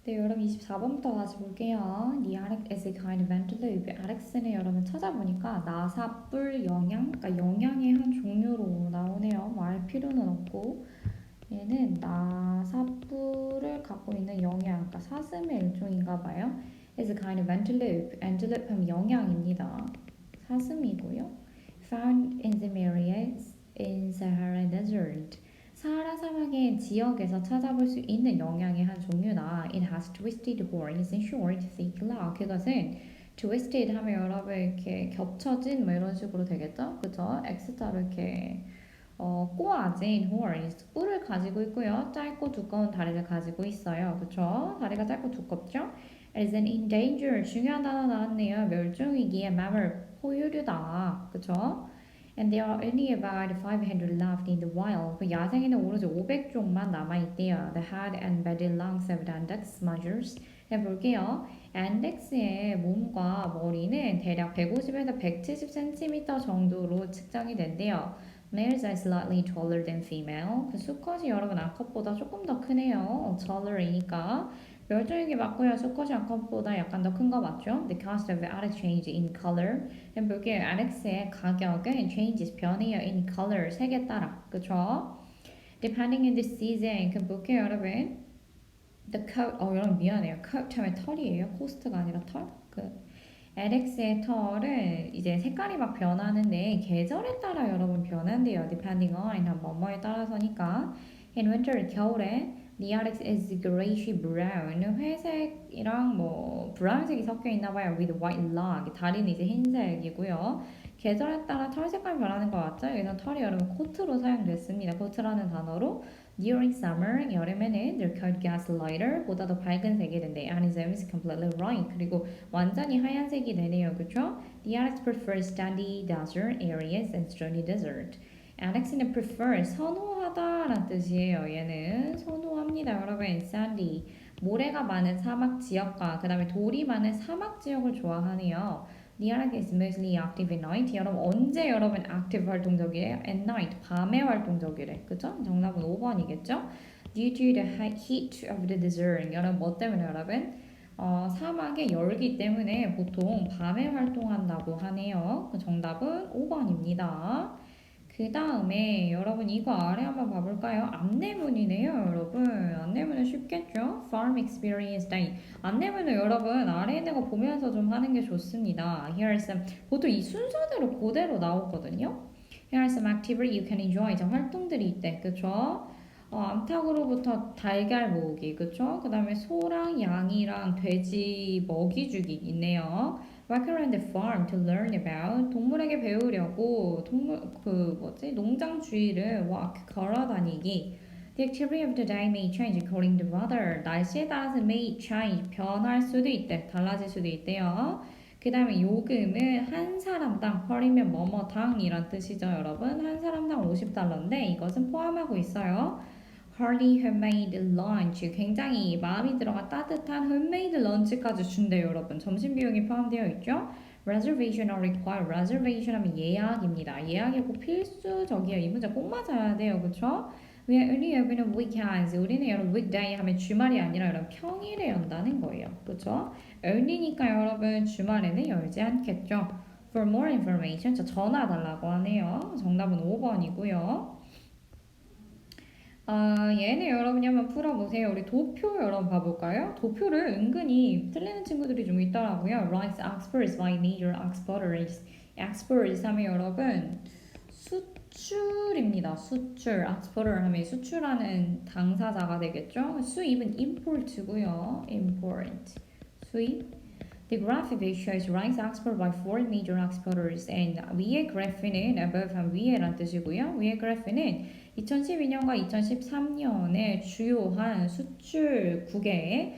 네, 여러분 24번부터 다시 볼게요. The Arctic is a kind of antelope. 아렉스는 여러분 찾아보니까 나사, 뿔, 영양, 그러니까 영양의 한 종류로 나오네요. 말 필요는 없고 얘는 나사, 뿔을 갖고 있는 영양, 그러니까 사슴의 일종인가 봐요. is a kind of antelope. antelope 하면 영양입니다. 사슴이고요. Found in the Himalayas in Sahara Desert. 사하라 사막의 지역에서 찾아볼 수 있는 영양의 한 종류다. It has twisted horns and short, thick claw. 그것은 twisted 하면 여러분 이렇게 겹쳐진 뭐 이런 식으로 되겠죠? 그죠? X자로 이렇게 꼬아진 horns, 뿔을 가지고 있고요. 짧고 두꺼운 다리를 가지고 있어요. 그쵸? 다리가 짧고 두껍죠? It is an endangered, 중요한 단어 나왔네요. 멸종위기의 mammal, 포유류다. 그쵸? And there are only about 500 left in the wild. 그 야생에는 오로지 500종만 남아있대요. The head and body lungs of the index measures. 해볼게요. 안덱스의 몸과 머리는 대략 150에서 170cm 정도로 측정이 된대요. Males are slightly taller than female. 그 수컷이 여러분 암컷보다 조금 더 크네요. taller이니까. 멸종위기 맞고요. 수컷이 암컷보다 약간 더 큰 거 맞죠? The cost of Alex change in color. 볼게요. Alex의 가격은 changes 변해요. in color 색에 따라. 그쵸? Depending on the season. 그 볼게요 여러분. The coat. 여러분 미안해요. coat 하면 털이에요. 코스트가 아니라 털. LX의 털은 이제 색깔이 막 변하는데 계절에 따라 여러분 변한대요. Depending on 뭐뭐에 따라서니까. In winter 겨울에 the RX is grayish brown 회색이랑 뭐 브라운색이 섞여 있나 봐요. With white log 다리는 이제 흰색이고요. 계절에 따라 털 색깔 변하는 것 같죠? 여기서 털이 여러분 코트로 사용됐습니다. 코트라는 단어로 During summer 여름에는 their coat gets lighter 보다 더 밝은 색이 된대. And is almost completely white 그리고 완전히 하얀색이 되네요. 그쵸? The Alex prefers sandy desert areas and stony desert. Alex는 prefer 선호하다라는 뜻이에요. 얘는 선호합니다. 여러분 sandy 모래가 많은 사막 지역과 그 다음에 돌이 많은 사막 지역을 좋아하네요. The Alex is mostly active at night. 여러분 언제 여러분 active 활동적이에요? At night 밤에 활동적이래. 그죠? 정답은 5번이겠죠? Due to the heat of the desert. 여러분 뭐 때문에 여러분? 사막의 열기 때문에 보통 밤에 활동한다고 하네요. 그 정답은 5번입니다. 그 다음에 여러분 이거 아래 한번 봐볼까요? 안내문이네요, 여러분. 안내문은 쉽겠죠? Farm Experience Day. 안내문은 여러분 아래 있는 거 보면서 좀 하는 게 좋습니다. Here are some. 보통 이 순서대로 그대로 나오거든요. Here are some activity you can enjoy. 자, 활동들이 있대, 그쵸? 암탉으로부터 달걀 모으기, 그쵸? 그 다음에 소랑 양이랑 돼지 먹이 주기 있네요. Walk around the farm to learn about. 동물에게 배우려고 농장 주위를 walk 걸어 다니기. The activity of the day may change according to weather. 날씨에 따라서 may change 변할 수도 있대. 달라질 수도 있대요. 그 다음에 요금은 한 사람당 펄이면 뭐뭐당이란 뜻이죠, 여러분. 한 사람당 50달러인데 이것은 포함하고 있어요. Hearty homemade lunch. 굉장히 마음이 들어간 따뜻한 homemade lunch까지 준대요, 여러분. 점심 비용이 포함되어 있죠. Reservation are required. Reservation 하면 예약입니다. 예약이 꼭 필수적이에요. 이 문제 꼭 맞아야 돼요, 그쵸? We are only open on weekends. 우리는 여러분 weekday 하면 주말이 아니라 여러분 평일에 연다는 거예요, 그쵸? only니까 여러분 주말에는 열지 않겠죠. For more information, 전화 달라고 하네요. 정답은 5번이고요. 얘네 여러분이 한번 풀어보세요. 우리 도표 여러분 봐볼까요? 도표를 은근히 틀리는 친구들이 좀 있더라고요. Rice exports by major exporters. exports 하면 여러분 수출입니다. 수출. exporter 하면 수출하는 당사자가 되겠죠? 수입은 import고요. import. 수입. The graph shows rice export by four major exporters and 위의 그래프는 above 한 위에란 뜻이고요. 위의 그래프는 2012년과 2013년의 주요한 수출국의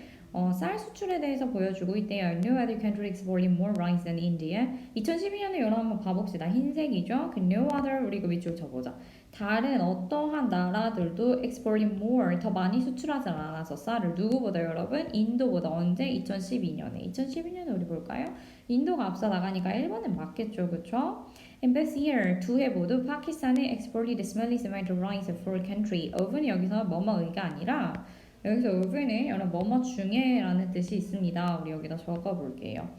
쌀 수출에 대해서 보여주고 있대요. No other country exporting more rice than India. 2012년에 여러분 한번 봐봅시다. 흰색이죠? 그 no other 우리 그 위쪽으로 쳐보자. 다른 어떠한 나라들도 exporting more 더 많이 수출하지 않아서 쌀을 누구보다 여러분? 인도보다 언제? 2012년에. 2012년에 우리 볼까요? 인도가 앞서 나가니까 1번은 맞겠죠, 그쵸? In this year, 두 해 모두 파키스탄에 exported smelly tomato rice for country. 어분이 여기서 뭐뭐의가 아니라 여기서 over는 여러분 뭐뭐 중에라는 뜻이 있습니다. 우리 여기다 적어볼게요.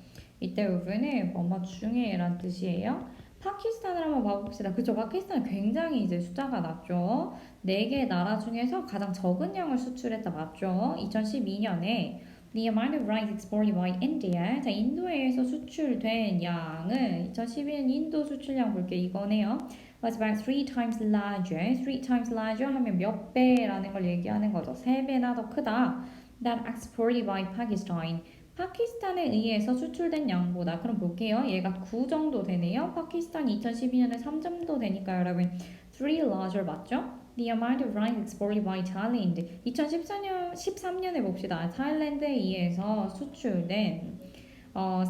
이때 over는 뭐뭐 중에라는 뜻이에요. 파키스탄을 한번 봐봅시다. 그쵸? 파키스탄은 굉장히 이제 숫자가 낮죠. 4개 나라 중에서 가장 적은 양을 수출했다. 맞죠? 2012년에 The amount of rice exported by India. 자, 인도에서 수출된 양은 2012년 인도 수출량 볼게요. 이거네요. Was about 3 times larger. 3 times larger 하면 몇 배라는 걸 얘기하는 거죠. 3배나 더 크다. Than exported by Pakistan. 파키스탄에 의해서 수출된 양보다. 그럼 볼게요. 얘가 9 정도 되네요. 파키스탄이 2012년에 3 정도 되니까 여러분 3 larger 맞죠? The amount of rice exported by Thailand. 13년에 봅시다. 타일랜드에 의해서 수출된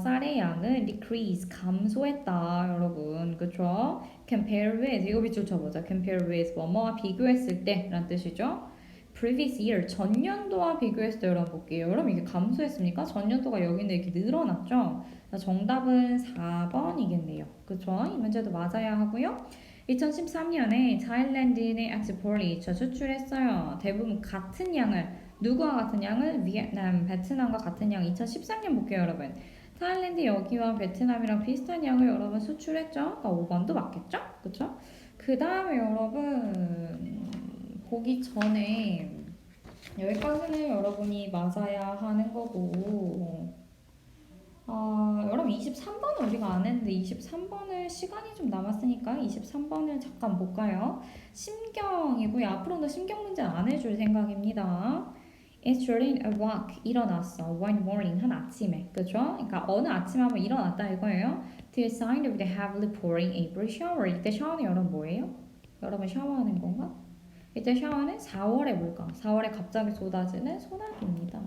쌀의 양은 decrease 감소했다 여러분 그쵸? compare with 이거 밑줄 쳐보자 compare with 뭐뭐와 비교했을 때란 뜻이죠 previous year 전년도와 비교했을 때 여러분 볼게요 여러분 이게 감소했습니까? 전년도가 여기는 이렇게 늘어났죠? 정답은 4번이겠네요 그쵸? 이 문제도 맞아야 하고요 2013년에 타일랜드는 엑스포트 수출했어요 대부분 같은 양을 누구와 같은 양을 베트남, 베트남과 같은 양 2013년 볼게요 여러분 타일랜드 여기와 베트남이랑 비슷한 양을 여러분 수출했죠? 그러니까 5번도 맞겠죠? 그쵸? 그 다음에 여러분 보기 전에 여기까지는 여러분이 맞아야 하는 거고 여러분 23번은 우리가 안 했는데 23번을 시간이 좀 남았으니까 23번을 잠깐 볼까요? 심경이고요. 앞으로도 심경 문제는 안 해줄 생각입니다. It's during a walk 일어났어. One morning 한 아침에 그죠? 그러니까 어느 아침에 한번 일어났다 이거예요. To the sign of the heavily pouring April shower. 이때 샤워는 여러분 뭐예요? 여러분 샤워하는 건가? 이때 샤워는 4월의 물감. 4월에 갑자기 쏟아지는 소나기입니다.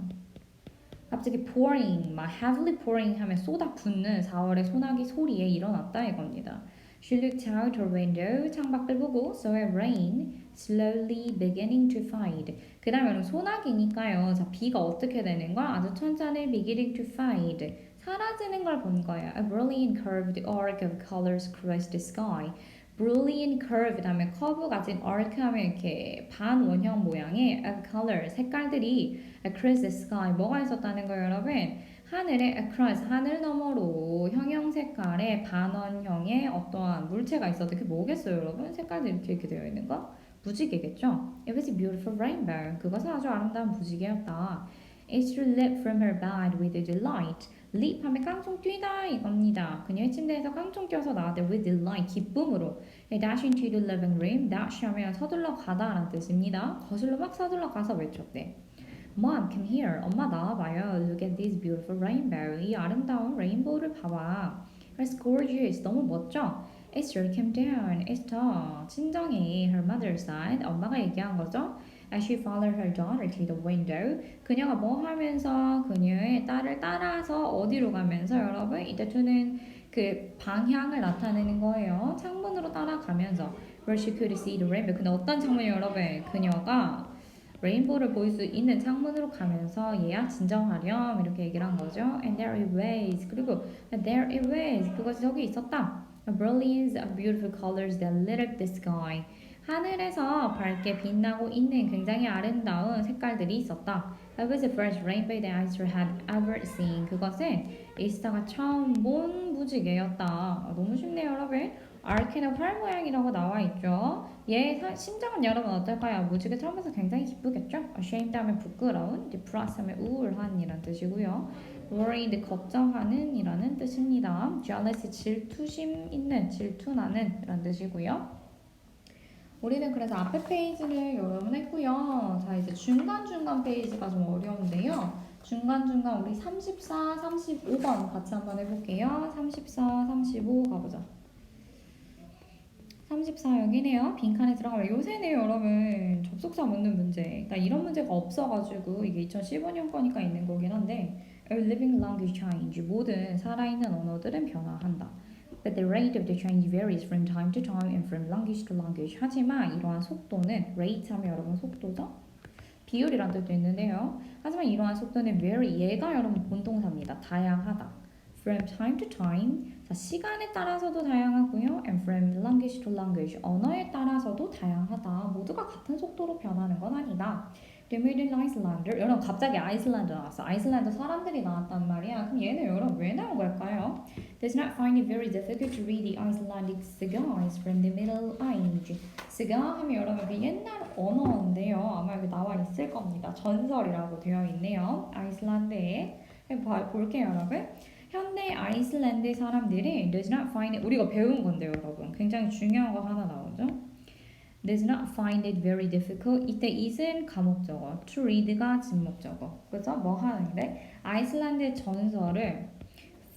갑자기 pouring, 막 heavily pouring 하면 쏟아 붓는 4월의 소나기 소리에 일어났다 이겁니다. She looked out her window, 창밖을 보고 saw a rain slowly beginning to fade. 그 다음에 소나기니까요. 자, 비가 어떻게 되는 걸 아주 천천히 beginning to fade. 사라지는 걸 본 거예요. A brilliant curved arc of colors crossed the sky. brilliant curve 다음에 커브 가진 arc 하면 이렇게 반원형 모양의 of color 색깔들이 across the sky 뭐가 있었다는 거예요 여러분 하늘에 across 하늘 너머로 형형 색깔의 반원형의 어떠한 물체가 있어도 그게 뭐겠어요 여러분 색깔들이 이렇게 되어 있는 거 무지개겠죠 it was a beautiful rainbow 그것은 아주 아름다운 무지개였다 Esther leaped from her bed with delight leap 하면 깡총 뛰다 이겁니다 그녀의 침대에서 깡총 뛰어서 나왔대 with delight 기쁨으로 dash into the living room dash 하면 서둘러 가다라는 뜻입니다 거슬러 막 서둘러 가서 외쳤대 Mom, come here. 엄마 나와봐요. Look at this beautiful rainbow. 이 아름다운 레인보우를 봐봐. It's gorgeous. 너무 멋져. Esther came down. Esther, 친정에 her mother said. 엄마가 얘기한 거죠. As she followed her daughter to the window. 그녀가 뭐 하면서 그녀의 딸을 따라서 어디로 가면서 여러분 이때 to는 그 방향을 나타내는 거예요. 창문으로 따라가면서 where she could see the rainbow. 근데 어떤 창문이에요 여러분? 그녀가 레인보우를 볼 수 있는 창문으로 가면서 얘야 진정하렴 이렇게 얘기를 한 거죠. And there it was. 그리고 there it was. 그것이 저기 있었다. A brilliance of beautiful colors that lit up the sky. 하늘에서 밝게 빛나고 있는 굉장히 아름다운 색깔들이 있었다. It was the first rainbow that Esther had ever seen. 그것은 에스터가 처음 본 무지개였다. 너무 쉽네요, 여러분. 아르케는 활 모양이라고 나와 있죠. 얘 심정은 여러분 어떨까요? 무지개 처음에서 굉장히 기쁘겠죠? ashamed 하면 부끄러운, depressed 하면 우울한 이란 뜻이고요. worried 걱정하는 이라는 뜻입니다. jealous 질투심 있는, 질투나는 이란 뜻이고요. 우리는 그래서 앞에 페이지를 여러분 했고요. 자 이제 중간중간 페이지가 좀 어려운데요. 중간중간 우리 34, 35번 같이 한번 해볼게요. 34, 35 가보자. 34 여기네요. 빈칸에 들어가면 요새네요 여러분. 접속사 묻는 문제. 그러니까 이런 문제가 없어가지고 이게 2015년 거니까 있는 거긴 한데 A living language change. 모든 살아있는 언어들은 변화한다. But the rate of the change varies from time to time and from language to language. 하지만 이러한 속도는 rate 하면 여러분 속도죠? 비율이란 뜻도 있는데요. 하지만 이러한 속도는 vary. 얘가 여러분 본동사입니다. 다양하다. From time to time. 자, 시간에 따라서도 다양하고요. And from language to language. 언어에 따라서도 다양하다. 모두가 같은 속도로 변하는 건 아니다. The Middle Icelander. 여러분 갑자기 아이슬란드 나왔어. 아이슬란드 사람들이 나왔단 말이야. 그럼 얘는 여러분 왜 나온 걸까요? Does not find it very difficult to read the Icelandic sagas from the Middle Age. 스가 하면 여러분 그 옛날 언어인데요. 아마 여기 나와 있을 겁니다. 전설이라고 되어 있네요. 아이슬란드에. 볼게요 여러분. 현대 아이슬란드 사람들이 does not find it, 우리가 배운 건데요 여러분. 굉장히 중요한 거 하나 나오죠. does not find it very difficult. 이때 it은 가목적어, to read가 진목적어. 그죠? 뭐 하는데? 아이슬란드의 전설을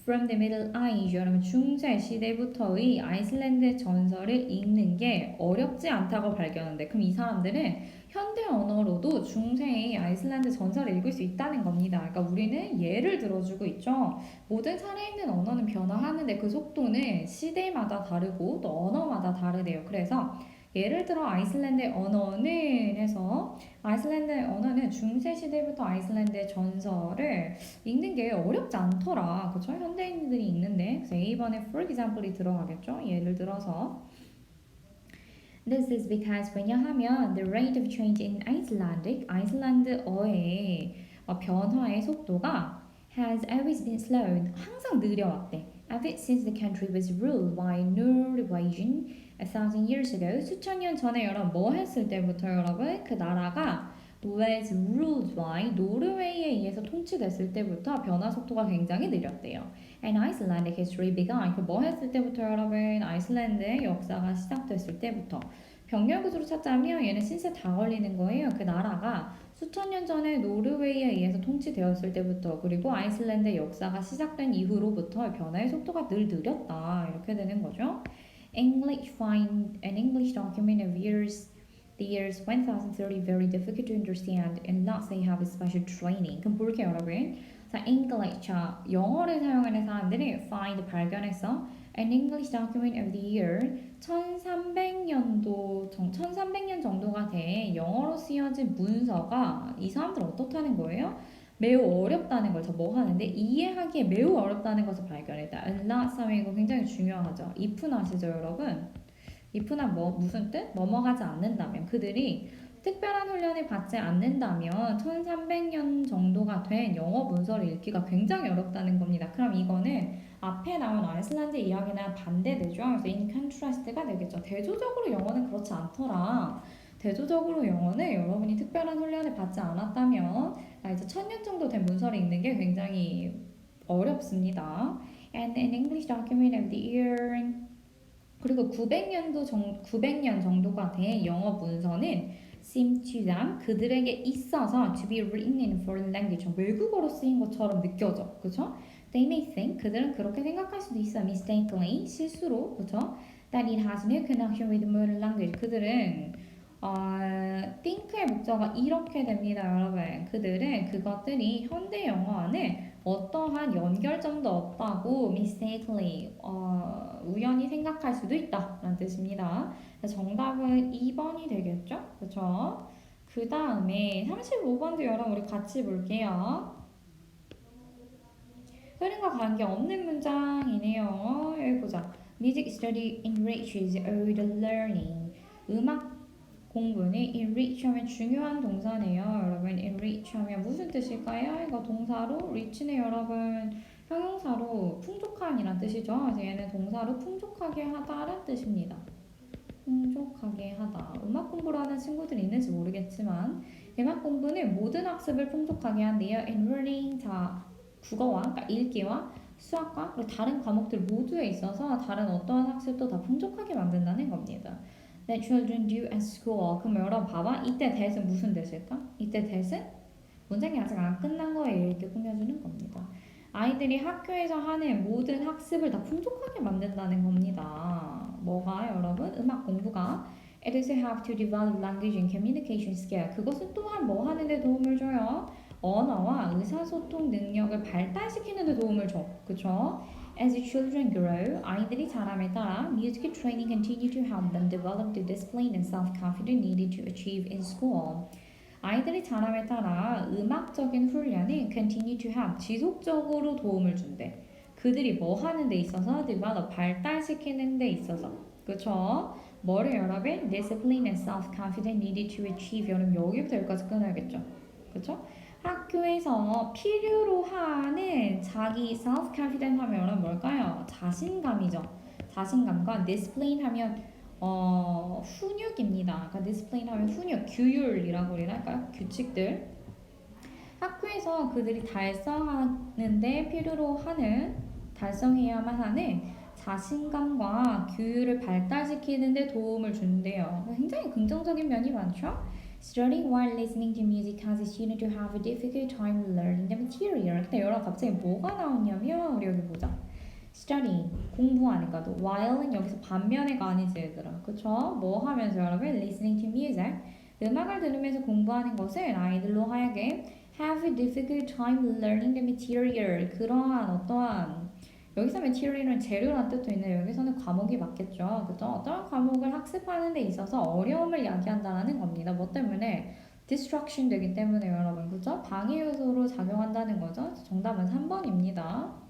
from the Middle Age, 여러분 중세 시대부터의 아이슬란드의 전설을 읽는 게 어렵지 않다고 발견한대. 그럼 이 사람들은 현대 언어로도 중세의 아이슬란드 전설을 읽을 수 있다는 겁니다. 그러니까 우리는 예를 들어주고 있죠. 모든 살아있는 언어는 변화하는데 그 속도는 시대마다 다르고 또 언어마다 다르대요. 그래서 예를 들어 아이슬란드의 언어는 해서 아이슬란드의 언어는 중세 시대부터 아이슬란드의 전설을 읽는 게 어렵지 않더라. 그쵸? 현대인들이 읽는데. 그래서 A번에 for example이 들어가겠죠? 예를 들어서 This is because 왜냐하면 the rate of change in Icelandic, 아이슬란드어의 변화의 속도가 has always been slow, 항상 느려왔대. Ever since the country was ruled by Norwegian 1,000 years ago, 수천 년 전에 여러분 뭐 했을 때부터 여러분 그 나라가 was ruled by 노르웨이에 의해서 통치됐을 때부터 변화 속도가 굉장히 느렸대요. And Icelandic history began. 그 뭐 했을 때부터 여러분 아이슬란드의 역사가 시작됐을 때부터. 병렬구조로 찾자면 얘는 신세 다 걸리는 거예요. 그 나라가 수천 년 전에 노르웨이에 의해서 통치되었을 때부터 그리고 아이슬란드의 역사가 시작된 이후로부터 변화의 속도가 늘 느렸다. 이렇게 되는 거죠. English find an English document of the years 1030 very difficult to understand unless they have a special training. 그럼 볼게요 여러분. 자, English, 자, 영어를 사용하는 사람들이 find, 발견해서 an English document of the year 1300년 정도가 돼 영어로 쓰여진 문서가 이 사람들은 어떻다는 거예요? 매우 어렵다는 걸 저 뭐 하는데 이해하기에 매우 어렵다는 것을 발견했다. unless 이거 굉장히 중요하죠. if는 아시죠 여러분? if나 뭐 무슨 뜻? 뭐뭐하지 않는다면 그들이 특별한 훈련을 받지 않는다면 1300년 정도가 된 영어 문서를 읽기가 굉장히 어렵다는 겁니다. 그럼 이거는 앞에 나온 아이슬란드 이야기랑 반대되죠. 그래서 in contrast가 되겠죠. 대조적으로 영어는 그렇지 않더라. 대조적으로 영어는 여러분이 특별한 훈련을 받지 않았다면 이제 1000년 정도 된 문서를 읽는 게 굉장히 어렵습니다. And an English document of the year 그리고 900년 정도가 된 영어 문서는 seem to them 그들에게 있어서 to be written in foreign language 외국어로 쓰인 것처럼 느껴져. 그쵸? They may think 그들은 그렇게 생각할 수도 있어. mistakenly 실수로. 그쵸? That it has no connection with modern language. 그들은 think의 목적어가 이렇게 됩니다, 여러분. 그들은 그것들이 현대 영어와는 어떠한 연결점도 없다고 mistakenly 우연히 생각할 수도 있다라는 뜻입니다. 정답은 2번이 되겠죠? 그렇죠? 그 다음에 35번도 여러분 우리 같이 볼게요. 흐름과 관계없는 문장이네요. 여기 보자. Music study enriches all the learning. 음악 공부는 enrich 하면 중요한 동사네요. 여러분 enrich 하면 무슨 뜻일까요? 이거 동사로 rich네 여러분. 형용사로 풍족한이란 뜻이죠. 그래서 얘는 동사로 풍족하게 하다라는 뜻입니다. 풍족하게 하다. 음악 공부를 하는 친구들이 있는지 모르겠지만 음악 공부는 모든 학습을 풍족하게 한대요. enrolling 자 국어와 그러니까 읽기와 수학과 그리고 다른 과목들 모두에 있어서 다른 어떠한 학습도 다 풍족하게 만든다는 겁니다. That children do at school. 그럼 여러분 봐봐. 이때 that은 무슨 뜻일까? 이때 that은 문장이 아직 안 끝난 거예요. 이렇게 꾸며주는 겁니다. 아이들이 학교에서 하는 모든 학습을 다 풍족하게 만든다는 겁니다. 뭐가 여러분? 음악 공부가 It is have to develop language and communication skill. 그것은 또한 뭐 하는데 도움을 줘요? 언어와 의사소통 능력을 발달시키는 데 도움을 줘. 그쵸? As the children grow, 아이들이 자람에 따라 music training continue to help them develop the discipline and self-confidence needed to achieve in school. 아이들이 자람에 따라 음악적인 훈련이 continue to help 지속적으로 도움을 준대. 그들이 뭐 하는 데 있어서 develop 발달시키는 데 있어서. 그쵸? 뭐를 여러분? Discipline and self-confidence needed to achieve. 여러분 여기부터 여기까지 끊어야겠죠. 그쵸? 학교에서 필요로 하는 자기 self-confidence 하면 여러분 뭘까요? 자신감이죠. 자신감과 discipline 하면 훈육입니다. 그러니까 discipline 하면 훈육, 규율이라고 우리는 할까요? 규칙들. 학교에서 그들이 달성하는데 필요로 하는 달성해야만 하는 자신감과 규율을 발달시키는 데 도움을 준대요. 굉장히 긍정적인 면이 많죠? Studying while listening to music causes students to have a difficult time learning the material. 근데 여러분 갑자기 뭐가 나왔냐면 우리 여기 보자. Study 공부하는 거도 while은 여기서 반면에가 아니지 얘들아. 그쵸? 뭐 하면서 여러분 listening to music 음악을 들으면서 공부하는 것은 아이들로 하여금 have a difficult time learning the material. 그러한 어떠한 여기서 material은 재료란 뜻도 있는데 여기서는 과목이 맞겠죠. 그죠? 어떤 과목을 학습하는 데 있어서 어려움을 야기한다는 겁니다. 뭐 때문에? distraction 되기 때문에 여러분. 그죠? 방해 요소로 작용한다는 거죠. 정답은 3번입니다.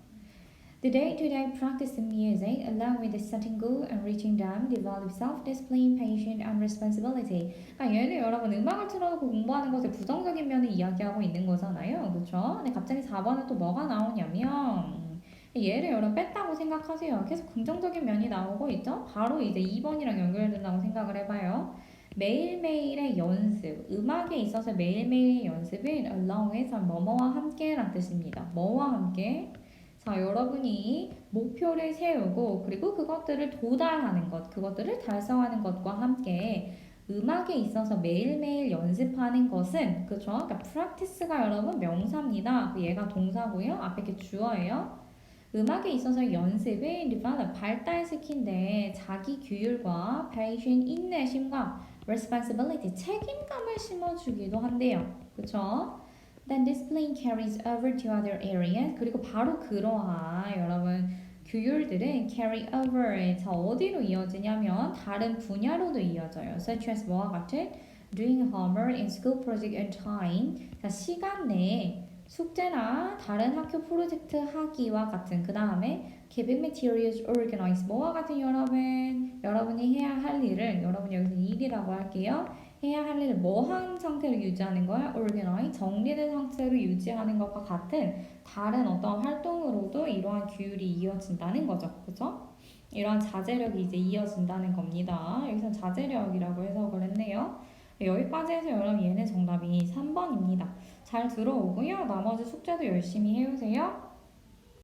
The day-to-day practice of music, along with the setting goal and reaching them, develop self-discipline, patience, and responsibility. 그러니까 얘는 여러분 음악을 틀어놓고 공부하는 것의 부정적인 면을 이야기하고 있는 거잖아요. 그렇죠? 근데 갑자기 4번은 또 뭐가 나오냐면 얘를 여러분 뺐다고 생각하세요. 계속 긍정적인 면이 나오고 있죠? 바로 이제 2번이랑 연결된다고 생각을 해봐요. 매일매일의 연습, 음악에 있어서 매일매일의 연습은 along with 뭐뭐와 함께란 뜻입니다. 뭐와 함께? 자, 여러분이 목표를 세우고 그리고 그것들을 도달하는 것, 그것들을 달성하는 것과 함께 음악에 있어서 매일매일 연습하는 것은 그죠? 그러니까 practice가 여러분 명사입니다. 얘가 동사고요. 앞에 게 주어예요. 음악에 있어서 연습을 develop, 발달시킨데 자기 규율과 patience, 인내심과 responsibility, 책임감을 심어주기도 한대요. 그쵸? Then discipline carries over to other areas. 그리고 바로 그러한 여러분 규율들은 carry over. 자, 어디로 이어지냐면 다른 분야로도 이어져요. Such as 뭐와 같은 doing homework and school project on time. 자, 시간 내에 숙제나 다른 학교 프로젝트 하기와 같은 그 다음에 keeping materials organized 뭐와 같은 여러분이 해야 할 일을 여러분 여기서 일이라고 할게요. 해야 할 일을 뭐한 상태로 유지하는 거야? organize 정리된 상태로 유지하는 것과 같은 다른 어떤 활동으로도 이러한 규율이 이어진다는 거죠. 그죠? 이러한 자제력이 이제 이어진다는 겁니다. 여기서 자제력이라고 해석을 했네요. 여기까지 해서 여러분 얘네 정답이 3번입니다. 잘 들어오고요. 나머지 숙제도 열심히 해오세요.